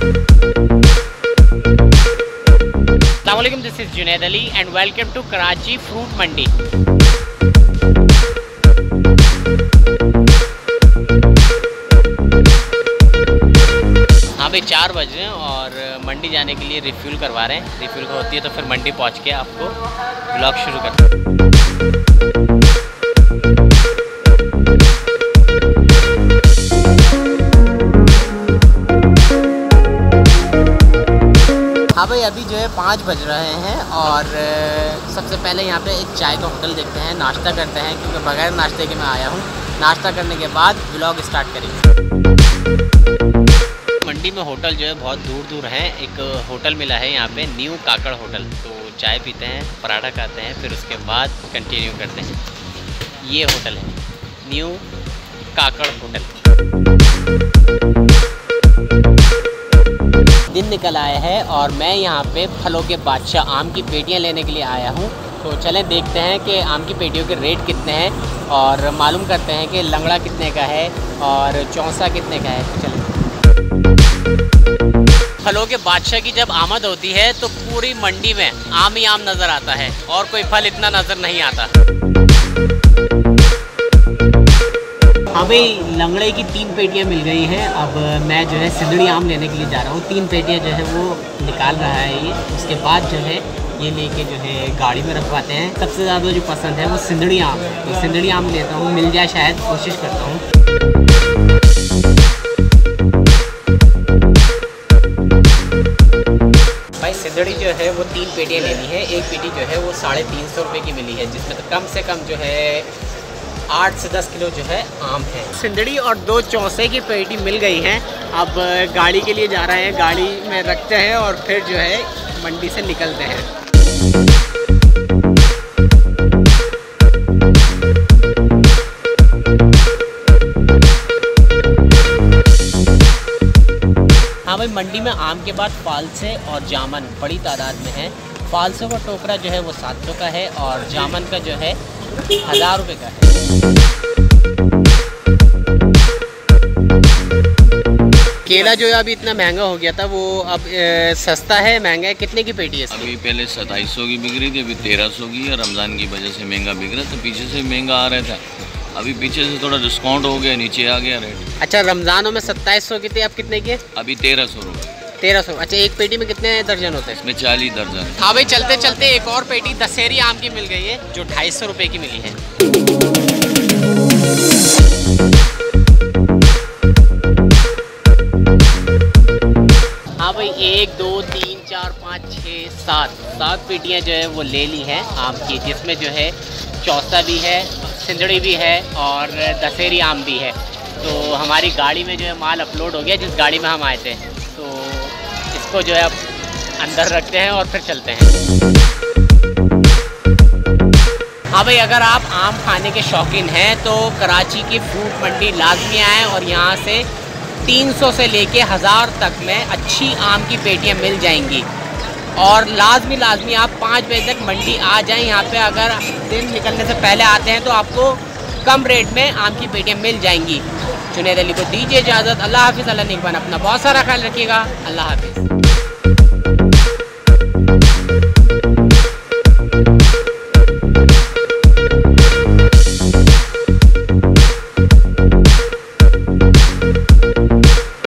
अस्सलामुअलैकुम, this is Junaid Ali and welcome to Karachi fruit mandi. हाँ भाई, 4 बज रहे हैं और मंडी जाने के लिए रिफ्यूल करवा रहे हैं। रिफ्यूल होती है तो फिर मंडी पहुंच के आपको ब्लॉग शुरू करते हैं। हाँ भाई, अभी जो है 5 बज रहे हैं और सबसे पहले यहाँ पे एक चाय का होटल देखते हैं, नाश्ता करते हैं क्योंकि बगैर नाश्ते के मैं आया हूँ। नाश्ता करने के बाद व्लॉग स्टार्ट करेंगे। मंडी में होटल जो है बहुत दूर दूर हैं। एक होटल मिला है यहाँ पे, न्यू काकड़ होटल। तो चाय पीते हैं, पराठा खाते हैं, फिर उसके बाद कंटिन्यू करते हैं। ये होटल है न्यू काकड़ होटल। दिन निकल आया है और मैं यहाँ पे फलों के बादशाह आम की पेटियाँ लेने के लिए आया हूँ। तो चलें देखते हैं कि आम की पेटियों के रेट कितने हैं और मालूम करते हैं कि लंगड़ा कितने का है और चौंसा कितने का है। चलें। फलों के बादशाह की जब आमद होती है तो पूरी मंडी में आम ही आम नज़र आता है और कोई फल इतना नज़र नहीं आता। हाँ भाई, लंगड़े की 3 पेटियाँ मिल गई हैं। अब मैं जो है सिंदड़ी आम लेने के लिए जा रहा हूँ। 3 पेटियाँ जो है वो निकाल रहा है ये। उसके बाद जो है ये लेके जो है गाड़ी में रखवाते हैं। सबसे ज़्यादा जो पसंद है वो सिंदड़ी आम है, तो सिंदड़ी आम लेता हूँ, मिल जाए शायद, कोशिश करता हूँ। भाई सिंदड़ी जो है वो 3 पेटियाँ लेनी है। एक पेटी जो है वो 350 रुपये की मिली है, जिसमें तो कम से कम जो है 8 से 10 किलो जो है आम है। सिंदड़ी और 2 चौसे की पेटी मिल गई हैं। अब गाड़ी के लिए जा रहे हैं, गाड़ी में रखते हैं और फिर जो है मंडी से निकलते हैं। हाँ भाई, मंडी में आम के बाद फालसे और जामन बड़ी तादाद में है। फालसों का टोकरा जो है वो 700 का है और जामन का जो है 1000 रुपये का है। केला जो है अभी इतना महंगा हो गया था, वो अब सस्ता है, महंगा है। कितने की पेटी है? अभी पहले 2700 की बिक रही थी, अभी 1300 की है। रमज़ान की वजह से महंगा बिक रहा था, पीछे से महंगा आ रहा था। अभी पीछे से थोड़ा डिस्काउंट हो गया, नीचे आ गया रेट। अच्छा, रमज़ानों में 2700 की थी, अब कितने की है? अभी 1300 रुपये। 1300। अच्छा, एक पेटी में कितने दर्जन होते हैं? इसमें 40 दर्जन। हाँ भाई, चलते चलते एक और पेटी दशहरी आम की मिल गई है जो 250 रुपये की मिली है। हाँ भाई, 1 2 3 4 5 6 7 पेटियाँ जो है वो ले ली हैं आम की, जिसमें जो है चौसा भी है, सिंदड़ी भी है और दशहरी आम भी है। तो हमारी गाड़ी में जो है माल अपलोड हो गया, जिस गाड़ी में हम आए थे। तो इसको जो है अब अंदर रखते हैं और फिर चलते हैं। हाँ भाई, अगर आप आम खाने के शौकीन हैं तो कराची की फ्रूट मंडी लाजमी आएँ और यहाँ से 300 से लेके 1000 तक में अच्छी आम की पेटियाँ मिल जाएंगी। और लाजमी आप 5 बजे तक मंडी आ जाएं। यहाँ पे अगर दिन निकलने से पहले आते हैं तो आपको कम रेट में आम की पेटियाँ मिल जाएंगी। जुनैद अली को दीजिए इजाज़त। अल्लाह हाफिज़। अल्लाह निगहबान। अपना बहुत सारा ख्याल रखिएगा। अल्लाह हाफिज़।